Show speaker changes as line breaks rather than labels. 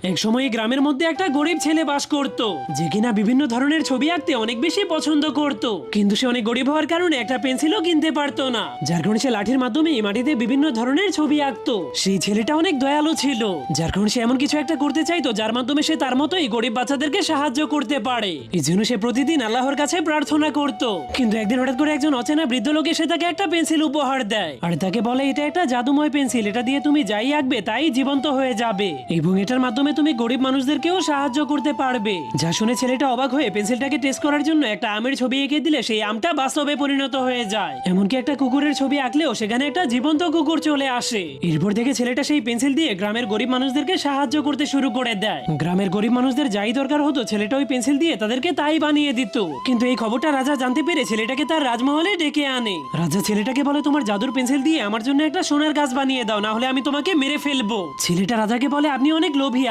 এক সময় গ্রামের মধ্যে একটা গরিব ছেলে বাস করত, যে কিনা বিভিন্ন ধরনের ছবি আঁকতে অনেক বেশি পছন্দ করত। কিন্তু সে অনেক গরিব হওয়ার কারণে একটা পেন্সিলও কিনতে পারতো না, যার কারণে সে লাঠির মাধ্যমে মাটিতে বিভিন্ন ধরনের ছবি আঁকতো। সেই ছেলেটা অনেক দয়ালু ছিল, যার কারণে সে এমন কিছু একটা করতে চাইতো যার মাধ্যমে সে তার মতোই গরিব বাচ্চাদেরকে সাহায্য করতে পারে। এই জন্য সে প্রতিদিন আল্লাহর কাছে প্রার্থনা করত। কিন্তু একদিন হঠাৎ করে একজন অচেনা বৃদ্ধ লোক এসে তাকে একটা পেন্সিল উপহার দেয়, আর তাকে বলে এটা একটা জাদুময় পেন্সিল, এটা দিয়ে তুমি যাই আঁকবে তাই জীবন্ত হয়ে যাবে, এবং এটার মাধ্যমে তুমি গরিব মানুষদেরকেও সাহায্য করতে পারবে। যা শুনে ছেলেটা অবাক হয়ে পেন্সিলটাকে টেস্ট করার জন্য একটা আমের ছবি এঁকে দিলে সেই আমটা বাস্তবে পরিণত হয়ে যায়। এমনকি একটা কুকুরের ছবি আঁকলেও সেখানে একটা জীবন্ত কুকুর চলে আসে। এরপর থেকে ছেলেটা সেই পেন্সিল দিয়ে গ্রামের গরিব মানুষদেরকে সাহায্য করতে শুরু করে দেয়। গ্রামের গরিব মানুষদের যাই দরকার হতো ছেলেটা ওই পেন্সিল দিয়ে তাদেরকে তাই বানিয়ে দিত। কিন্তু এই খবরটা রাজা জানতে পেরে ছেলেটাকে তার রাজমহলে ডেকে আনে। রাজা ছেলেটাকে বলে, তোমার জাদুর পেন্সিল দিয়ে আমার জন্য একটা সোনার গাছ বানিয়ে দাও, না হলে আমি তোমাকে মেরে ফেলবো। ছেলেটা রাজাকে বলে, আপনি অনেক লোভী,